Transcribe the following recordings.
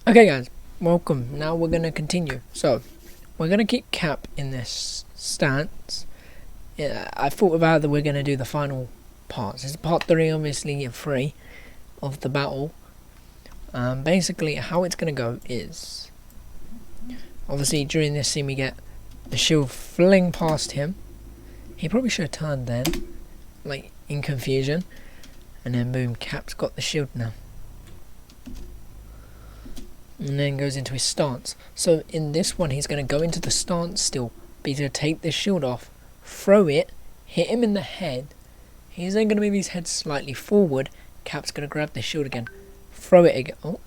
Okay guys, welcome. Now we're going to continue. So, we're going to keep Cap in this stance. Yeah, I thought about that we're going to do the final parts. This is part 3 obviously and 3 of the battle. Basically how it's going to go is, obviously during this scene we get the shield fling past him. He probably should have turned then, like in confusion. And then boom, Cap's got the shield now. And then goes into his stance. So in this one he's going to go into the stance still, but he's going to take the shield off, throw it, hit him in the head. He's then going to move his head slightly forward. Cap's going to grab the shield again, throw it again. Oh,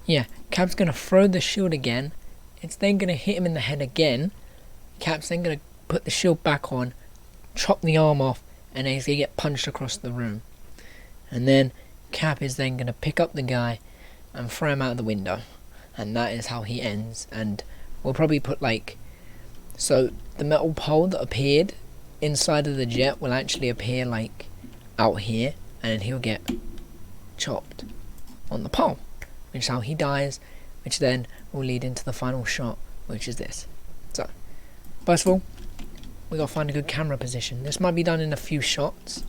yeah, Cap's going to throw the shield again. It's then going to hit him in the head again. Cap's then going to put the shield back on, chop the arm off, and then he's going to get punched across the room. And then Cap is then going to pick up the guy and throw him out of the window, and that is how he ends. And we'll probably put so the metal pole that appeared inside of the jet will actually appear out here, and then he'll get chopped on the pole, which is how he dies, which then will lead into the final shot, which is this. So first of all, we gotta find a good camera position. This might be done in a few shots.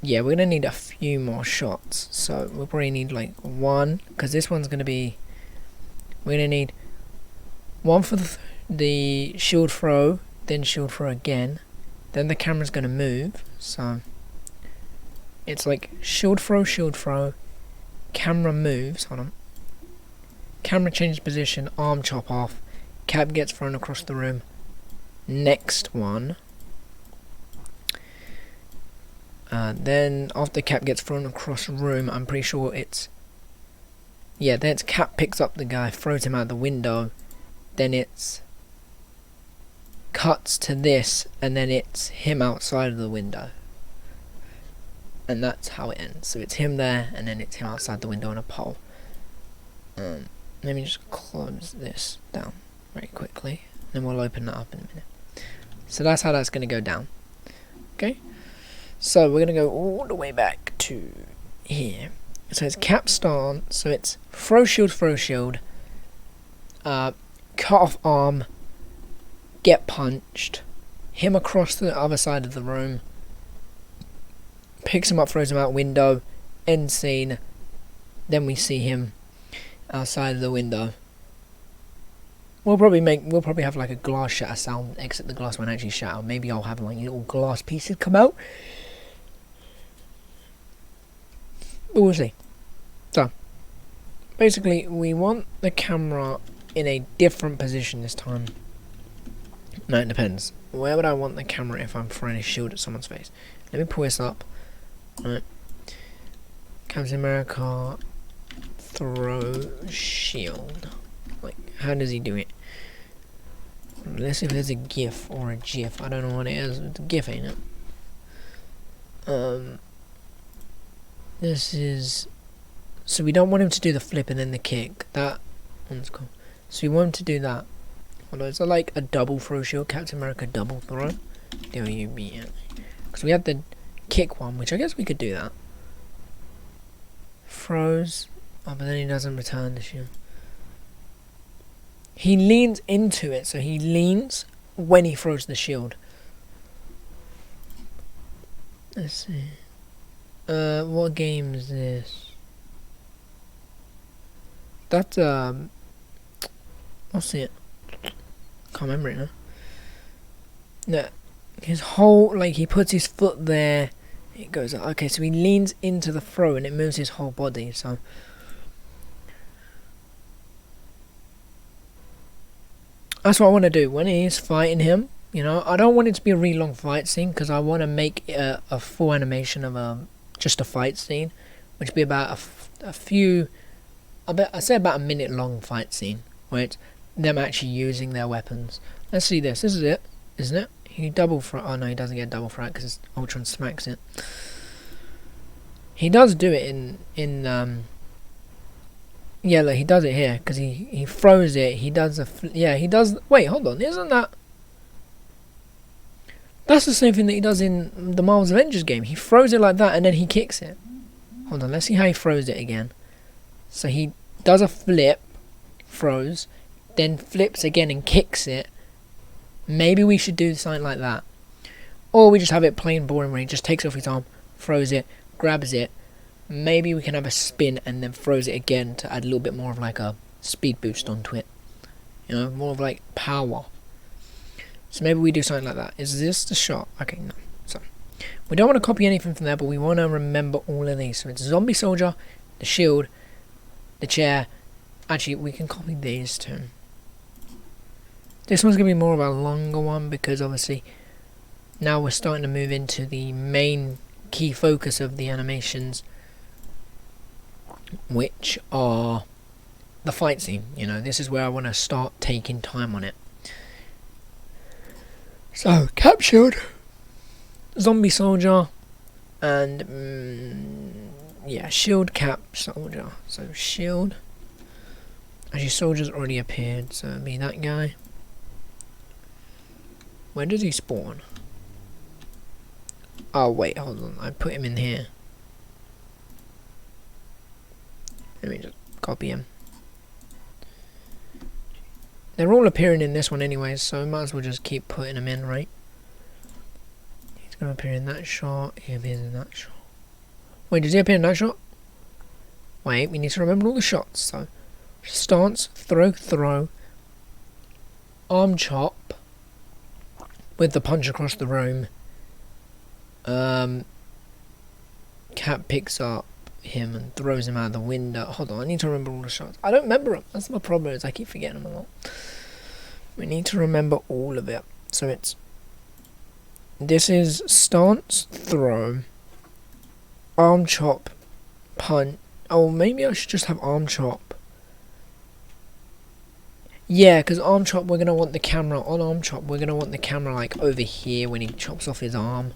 Yeah, we're gonna need a few more shots, so we'll probably need one, because this one's gonna be, we're gonna need one for the shield throw, then shield throw again, then the camera's gonna move, so it's like shield throw, camera moves, hold on, camera changes position, arm chop off, Cap gets thrown across the room, next one. Then after Cap gets thrown across the room, I'm pretty sure then it's Cap picks up the guy, throws him out the window, then it's cuts to this, and then it's him outside of the window. And that's how it ends. So it's him there, and then it's him outside the window on a pole. Let me just close this down very quickly, then we'll open that up in a minute. So that's how that's going to go down. Okay? So we're going to go all the way back to here. So it's Cap stance, so it's throw shield, cut off arm, get punched, him across the other side of the room, picks him up, throws him out window, end scene, then we see him outside of the window. We'll probably have a glass shatter sound, except the glass won't actually shatter. Maybe I'll have little glass pieces come out. But we'll see. So, basically, we want the camera in a different position this time. No, it depends. Where would I want the camera if I'm throwing a shield at someone's face? Let me pull this up. Alright. Captain America, throw shield. How does he do it? Let's see if there's a GIF or a GIF. I don't know what it is. It's a GIF, ain't it? This is... So we don't want him to do the flip and then the kick. That one's cool. So we want him to do that. Although it's like a double throw shield. Captain America double throw. W-B. Because we had the kick one, which I guess we could do that. Throws. Oh, but then he doesn't return the shield. He leans into it, so he leans when he throws the shield. Let's see. What game is this? That's what's it? Can't remember it now. No, his whole he puts his foot there. It goes up. Okay, so he leans into the throw and it moves his whole body. So. That's what I want to do when he's fighting him. I don't want it to be a really long fight scene, because I want to make it a full animation of just a fight scene, which would be about a few. I say about a minute long fight scene, where it's them actually using their weapons. Let's see this. This is it, isn't it? He double throw. Oh no, he doesn't get double throw because Ultron smacks it. He does do it in Yeah, look, he does it here, because he throws it, he does he does, wait, hold on, isn't that, that's the same thing that he does in the Marvel's Avengers game, he throws it like that and then he kicks it. Hold on, let's see how he throws it again. So he does a flip, throws, then flips again and kicks it. Maybe we should do something like that. Or we just have it plain boring where he just takes off his arm, throws it, grabs it. Maybe we can have a spin and then throws it again to add a little bit more of like a speed boost onto it. You know, more of like power. So maybe we do something like that. Is this the shot? Okay, no. So we don't want to copy anything from there, but we want to remember all of these. So it's zombie soldier, the shield, the chair. Actually, we can copy these too. This one's going to be more of a longer one because obviously now we're starting to move into the main key focus of the animations, which are the fight scene. You know, this is where I want to start taking time on it. So, cap shield, zombie soldier, and yeah, shield, cap, soldier. So shield. Actually, soldier's already appeared, so it'll be that guy. Where does he spawn? Oh wait, hold on. I put him in here. Let me just copy him. They're all appearing in this one anyways, so we might as well just keep putting them in, right? He's going to appear in that shot. He appears in that shot. Wait, does he appear in that shot? Wait, we need to remember all the shots. So, stance, throw, arm chop with the punch across the room. Cat picks up him and throws him out the window. Hold on, I need to remember all the shots. I don't remember them. That's my problem, is I keep forgetting them a lot. We need to remember all of it. So this is stance, throw, arm chop, punch. Oh, maybe I should just have arm chop. Yeah, because arm chop, we're going to want the camera, on arm chop, we're going to want the camera like over here when he chops off his arm.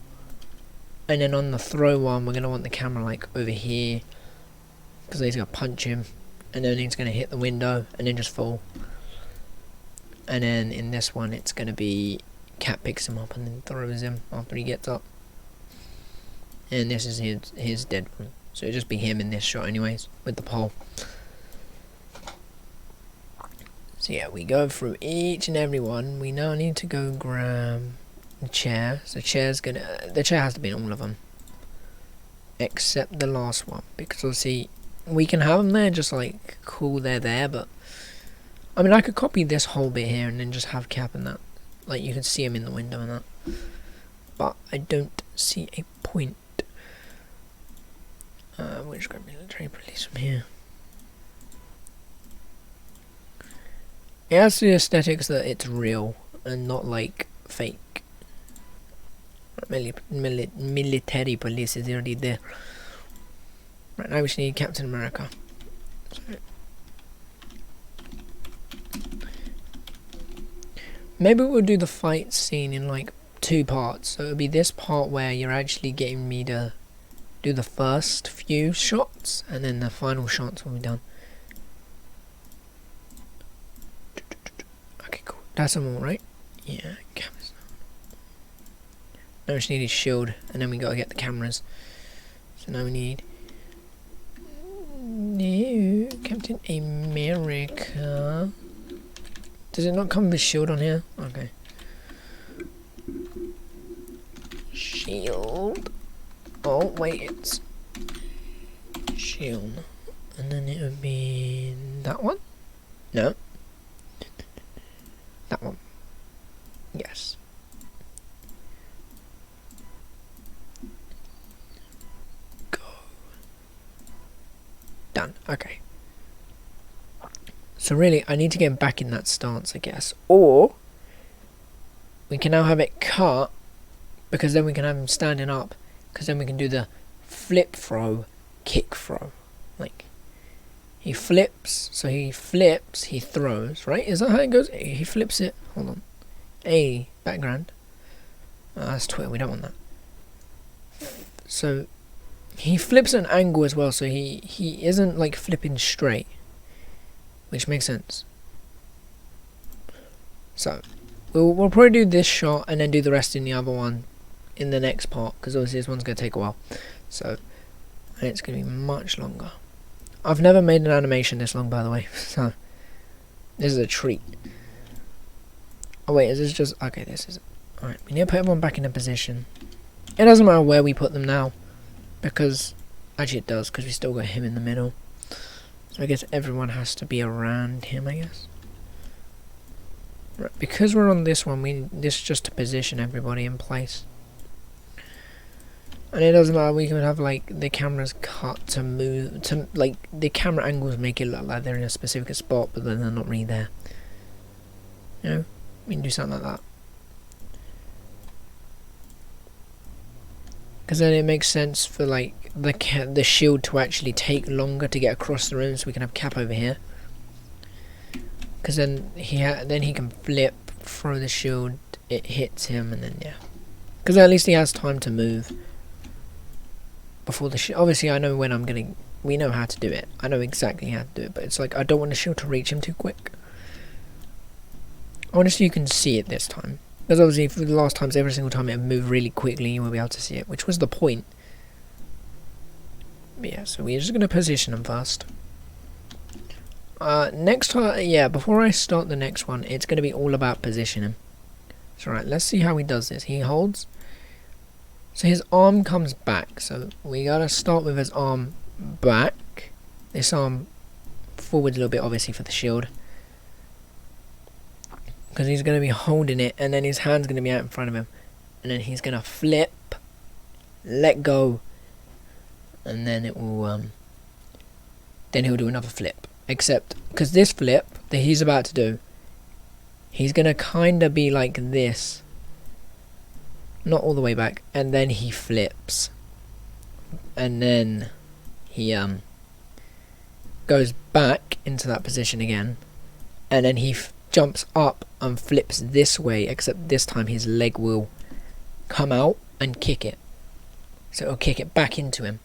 And then on the throw one, we're going to want the camera like over here, because he's going to punch him, and then he's going to hit the window, and then just fall. And then in this one, it's going to be Cat picks him up and then throws him after he gets up. And this is his dead one. So it'll just be him in this shot anyways, with the pole. So yeah, we go through each and every one. We now need to go grab the chair. So the chair has to be in all of them, except the last one, because obviously we can have them there just like cool, they're there, but I mean I could copy this whole bit here and then just have Cap in that, like you can see him in the window and that, but I don't see a point. We'll just grab military police from here. It has the aesthetics that it's real and not like fake. Military police is already there. Right, now we just need Captain America. So, maybe we'll do the fight scene in like 2 parts. So it'll be this part where you're actually getting me to do the first few shots, and then the final shots will be done. Okay, cool. That's them all, right? Yeah, cameras. Now we just need his shield, and then we gotta get the cameras. So now we need new Captain America. Does it not come with his shield on here? Okay. Shield. Oh wait, it's shield, and then it would be that one. No. That one. Yes. Go. Done. Okay. So really, I need to get back in that stance, I guess. Or we can now have it cut, because then we can have him standing up, because then we can do the flip throw, kick throw. Like, he flips, so he flips, he throws, right? Is that how it goes? He flips it. Hold on. A background. Oh, that's Twitter, we don't want that. So, he flips at an angle as well, so he isn't like flipping straight, which makes sense. So, we'll probably do this shot and then do the rest in the other one in the next part, because obviously this one's going to take a while. So, And it's going to be much longer. I've never made an animation this long, by the way, so this is a treat. Oh wait, is this just... okay, this is... alright, we need to put everyone back in a position. It doesn't matter where we put them now, because... actually it does, because we still got him in the middle. So I guess everyone has to be around him, I guess. Right, because we're on this one, this is just to position everybody in place. And it doesn't matter, we can have like the cameras cut to move, to like the camera angles make it look like they're in a specific spot, but then they're not really there. You know, we can do something like that. Because then it makes sense for like the shield to actually take longer to get across the room, so we can have Cap over here. Because then he can flip, throw the shield, it hits him, and then yeah. Because at least he has time to move before the shield. Obviously, I know when I'm gonna. We know how to do it. I know exactly how to do it, but it's like I don't want the shield to reach him too quick. Honestly, you can see it this time. Because obviously, for the last times, every single time it moved really quickly, you will be able to see it, which was the point. But yeah, so we're just going to position them first. Next time, yeah, before I start the next one, it's going to be all about positioning. So right, let's see how he does this. He holds. So his arm comes back. So we got to start with his arm back. This arm forward a little bit, obviously, for the shield. Because he's going to be holding it, and then his hand's going to be out in front of him. And then he's going to flip, let go, and then it will, then he'll do another flip. Except, because this flip that he's about to do, he's going to kind of be like this. Not all the way back. And then he flips. And then he, goes back into that position again. And then he jumps up and flips this way, except this time his leg will come out and kick it. So it'll kick it back into him.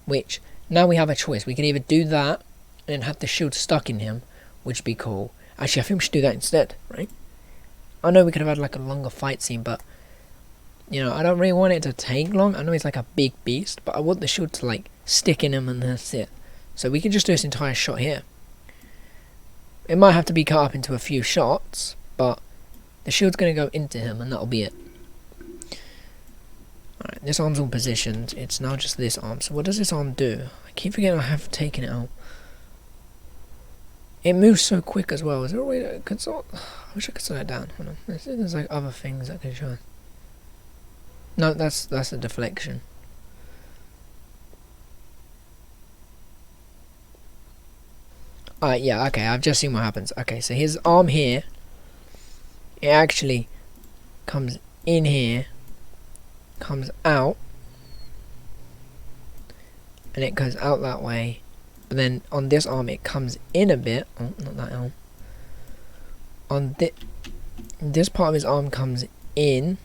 Which, now we have a choice. We can either do that and then have the shield stuck in him, which would be cool. Actually, I think we should do that instead, right? I know we could have had like a longer fight scene, but you know, I don't really want it to take long. I know he's like a big beast, but I want the shield to like stick in him and that's it. So we can just do this entire shot here. It might have to be cut up into a few shots, but the shield's going to go into him and that'll be it. Alright, this arm's all positioned. It's now just this arm. So what does this arm do? I keep forgetting I have taken it out. It moves so quick as well. Is there a way to consult? I wish I could slow it down. Hold on. There's like other things I can show. No, that's a deflection. Yeah, okay, I've just seen what happens. Okay, so his arm here, it actually comes in here, comes out, and it goes out that way. But then on this arm, it comes in a bit. Oh, not that arm. On this part of his arm comes in,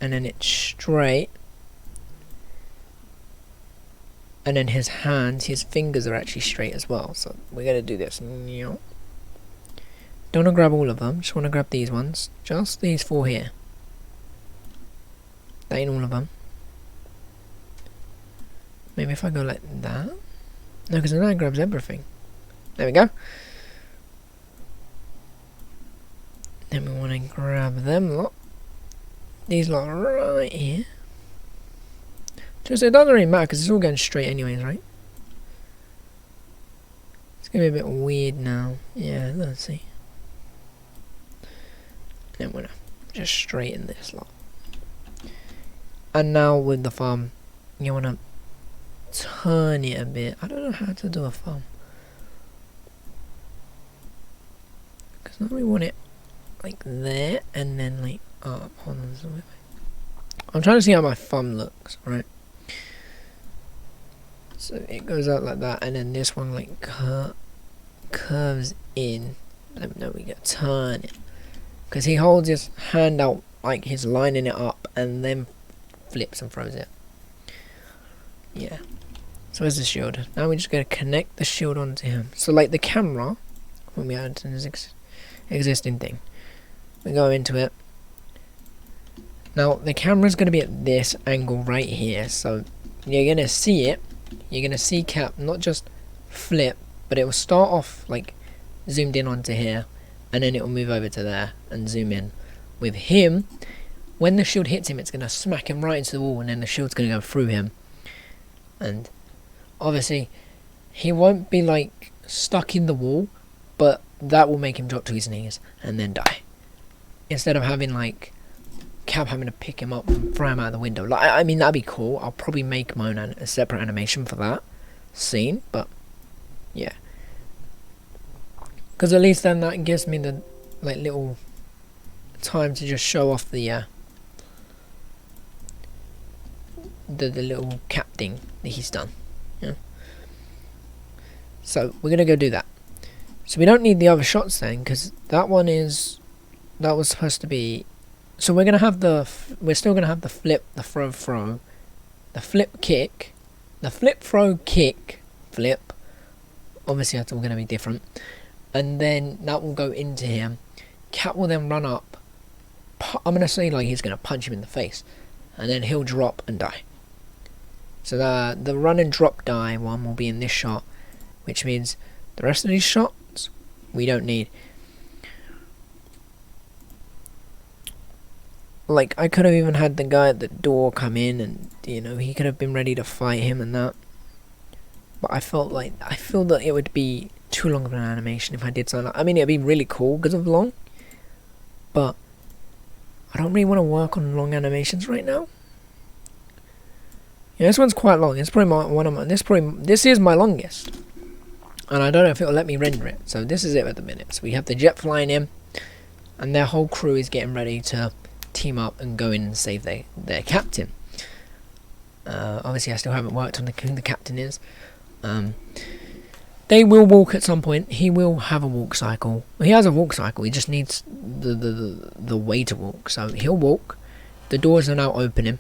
and then it's straight. And then his hands, his fingers are actually straight as well. So we're going to do this. Don't want to grab all of them. Just want to grab these ones. Just these four here. That ain't all of them. Maybe if I go like that. No, because then that grabs everything. There we go. Then we want to grab them lot. These lot right here. Just, it doesn't really matter because it's all going straight anyways, right? It's going to be a bit weird now. Yeah, let's see. Then we're going to just straighten this lot. And now with the thumb, you want to turn it a bit. I don't know how to do a thumb. Because now we want it like there and then like up. Hold on. I'm trying to see how my thumb looks, right? So it goes out like that, and then this one like curves in. No, we got turn it, because he holds his hand out like he's lining it up, and then flips and throws it. Yeah. So here's the shield. Now we're just going to connect the shield onto him. So like the camera, when we add to this existing thing, we go into it. Now the camera's going to be at this angle right here, so you're gonna see it. You're gonna see Cap not just flip, but it will start off like zoomed in onto here, and then it will move over to there and zoom in. With him, when the shield hits him, it's gonna smack him right into the wall, and then the shield's gonna go through him. And obviously, he won't be like stuck in the wall, but that will make him drop to his knees and then die. Instead of having like Cap having to pick him up and throw him out the window. Like, I mean, that'd be cool. I'll probably make my own a separate animation for that scene, but yeah, because at least then that gives me the like little time to just show off the little Cap thing that he's done. Yeah. So we're gonna go do that. So we don't need the other shots then, because that was supposed to be. So we're still gonna have the flip, the throw, the flip kick, the flip throw kick, flip. Obviously that's all gonna be different, and then that will go into him. Cap will then run up. I'm gonna say like he's gonna punch him in the face, and then he'll drop and die. So the run and drop die one will be in this shot, which means the rest of these shots we don't need. Like, I could have even had the guy at the door come in and, you know, he could have been ready to fight him and that. But I feel that it would be too long of an animation if I did something like, I mean, it'd be really cool because of long, but I don't really want to work on long animations right now. Yeah, this one's quite long. It's probably this is my longest. And I don't know if it'll let me render it. So this is it at the minute. So we have the jet flying in, and their whole crew is getting ready to team up and go in and save their captain. Obviously I still haven't worked on who the captain is. They will walk at some point. He will have a walk cycle. He has a walk cycle. He just needs the way to walk. So he'll walk. The doors are now opening.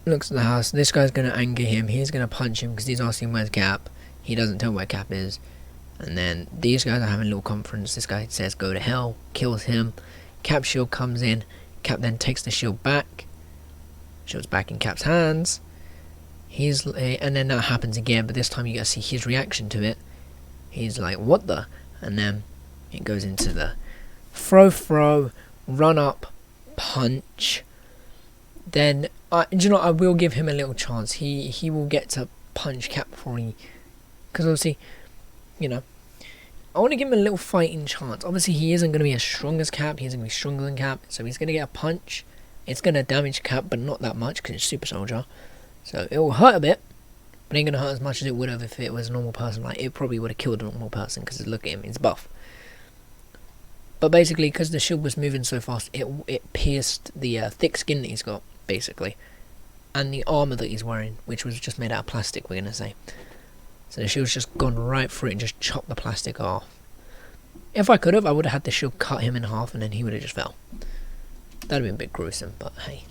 Looks at the house. This guy's going to anger him. He's going to punch him because he's asking where's Cap. He doesn't tell where Cap is. And then these guys are having a little conference. This guy says go to hell. Kills him. Cap's shield comes in. Cap then takes the shield back. Shield's back in Cap's hands. And then that happens again, but this time you get to see his reaction to it. He's like, what the? And then it goes into the throw, run up, punch. Then, you know, I will give him a little chance. He will get to punch Cap before he... Because obviously, you know, I want to give him a little fighting chance. Obviously, he isn't going to be as strong as Cap. He isn't going to be stronger than Cap. So he's going to get a punch. It's going to damage Cap, but not that much because it's Super Soldier. So it will hurt a bit, but it ain't going to hurt as much as it would have if it was a normal person. Like, it probably would have killed a normal person because look at him, he's buff. But basically, because the shield was moving so fast, it pierced the thick skin that he's got, basically. And the armour that he's wearing, which was just made out of plastic, we're going to say. So the shield's just gone right through it and just chopped the plastic off. If I could have, I would have had the shield cut him in half and then he would have just fell. That would have been a bit gruesome, but hey.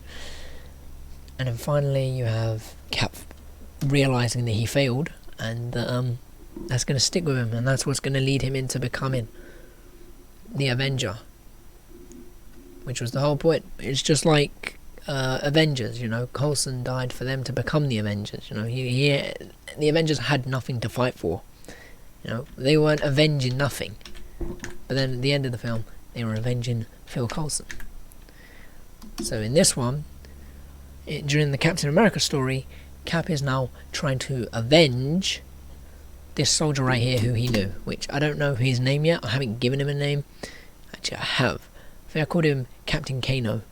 And then finally you have Cap realising that he failed, and that's going to stick with him, and that's what's going to lead him into becoming the Avenger. Which was the whole point. It's just like Avengers, you know. Coulson died for them to become the Avengers, you know. The Avengers had nothing to fight for. You know, they weren't avenging nothing. But then at the end of the film, they were avenging Phil Coulson. So in this one, during the Captain America story, Cap is now trying to avenge this soldier right here who he knew, which I don't know his name yet. I haven't given him a name. Actually, I have. I think I called him Captain Kano.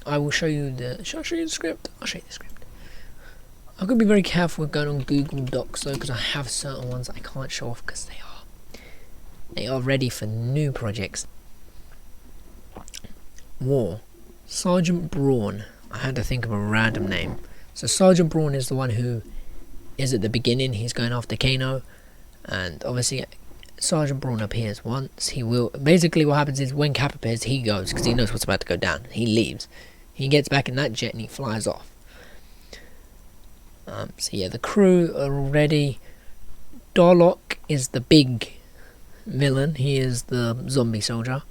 I will show you should I show you the script? I'll show you the script. I've got to be very careful with going on Google Docs though, because I have certain ones I can't show off because they are ready for new projects. War. Sergeant Brawn. I had to think of a random name. So Sergeant Brawn is the one who is at the beginning. He's going after Kano, and obviously Sergeant Brawn appears once. He will basically what happens is when Cap appears, he goes because he knows what's about to go down. He leaves. He gets back in that jet and he flies off. So yeah, the crew are ready. Darlock is the big villain. He is the zombie soldier,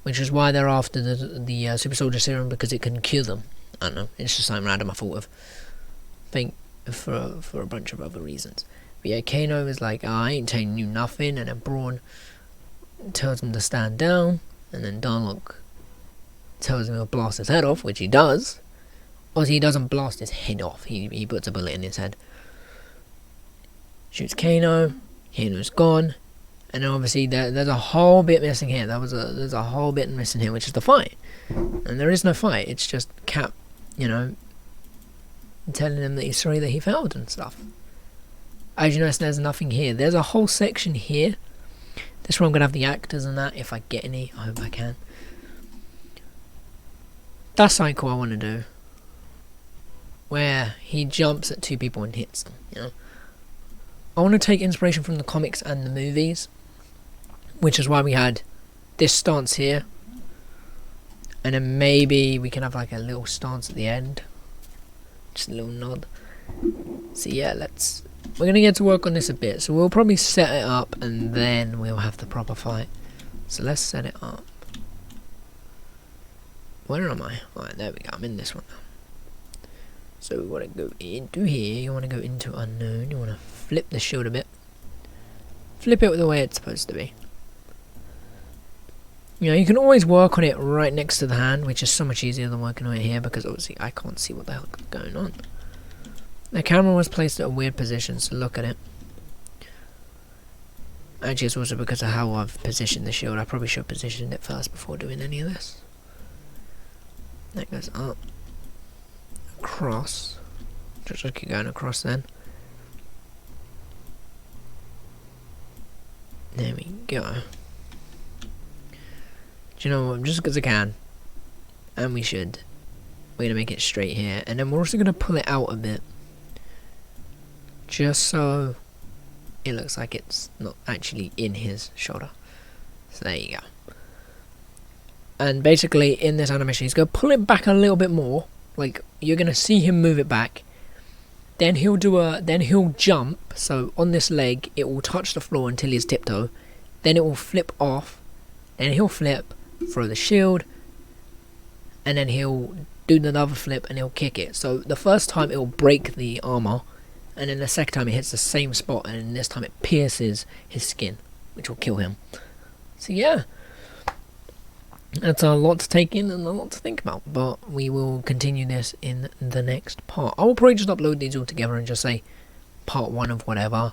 which is why they're after the super soldier serum, because it can cure them. I don't know, it's just something random I thought of. Think for a bunch of other reasons. But yeah, Kano is like, I ain't telling you nothing, and then Braun tells him to stand down, and then Darlock tells him he'll blast his head off, which he does. Obviously, he doesn't blast his head off, he puts a bullet in his head. Shoots Kano's gone, and then obviously there's a whole bit missing here. There's a whole bit missing here, which is the fight. And there is no fight, it's just Cap, telling him that he's sorry that he failed and stuff. As you notice, there's nothing here. There's a whole section here. This one I'm going to have the actors and that, if I get any. I hope I can. That's something cool I want to do. Where he jumps at two people and hits them, I want to take inspiration from the comics and the movies. Which is why we had this stance here. And then maybe we can have like a little stance at the end. Just a little nod. So yeah, we're going to get to work on this a bit. So we'll probably set it up and then we'll have the proper fight. So let's set it up. Where am I? Alright, there we go. I'm in this one now. So we want to go into here. You want to go into unknown. You want to flip the shield a bit. Flip it the way it's supposed to be. You can always work on it right next to the hand, which is so much easier than working on it here, because obviously I can't see what the hell is going on. The camera was placed at a weird position, so look at it. Actually, it's also because of how I've positioned the shield. I probably should have positioned it first before doing any of this. That goes up. Across. Just keep going across then. There we go. Do you know what? Just because I can. And we should. We're going to make it straight here. And then we're also going to pull it out a bit. Just so it looks like it's not actually in his shoulder. So there you go. And basically in this animation he's going to pull it back a little bit more. Like you're going to see him move it back. Then he'll jump. So on this leg it will touch the floor until he's tiptoe. Then it will flip off. Then he'll flip, throw the shield. And then he'll do another flip and he'll kick it. So the first time it will break the armor. And then the second time it hits the same spot, and this time it pierces his skin, which will kill him. So yeah, that's a lot to take in and a lot to think about, but we will continue this in the next part. I will probably just upload these all together and just say part 1 of whatever.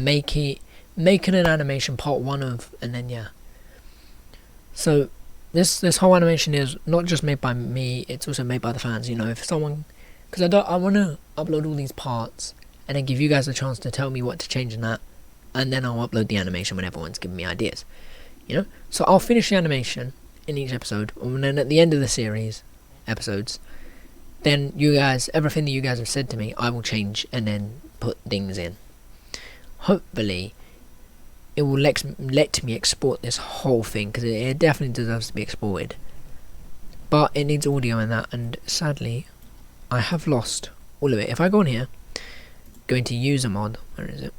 Make it an animation part 1 of, and then yeah. So this whole animation is not just made by me, it's also made by the fans. If someone, because I want to upload all these parts and then give you guys a chance to tell me what to change in that, and then I'll upload the animation when everyone's giving me ideas. So I'll finish the animation in each episode, and then at the end of the series episodes, then you guys, everything that you guys have said to me, I will change and then put things in. Hopefully it will let me export this whole thing, because it definitely deserves to be exported, but it needs audio and that, and sadly I have lost all of it. If I go on here, go into user mod, where is it?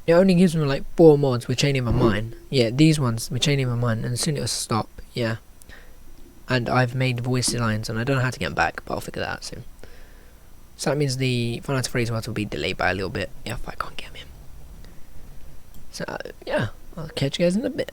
It only gives me like 4 mods which ain't even mine. Yeah, these ones which ain't even mine, and as soon as it'll stop, yeah. And I've made voice lines and I don't know how to get them back, but I'll figure that out soon. So that means the Final Phrase words will be delayed by a little bit if I can't get them in. So yeah, I'll catch you guys in a bit.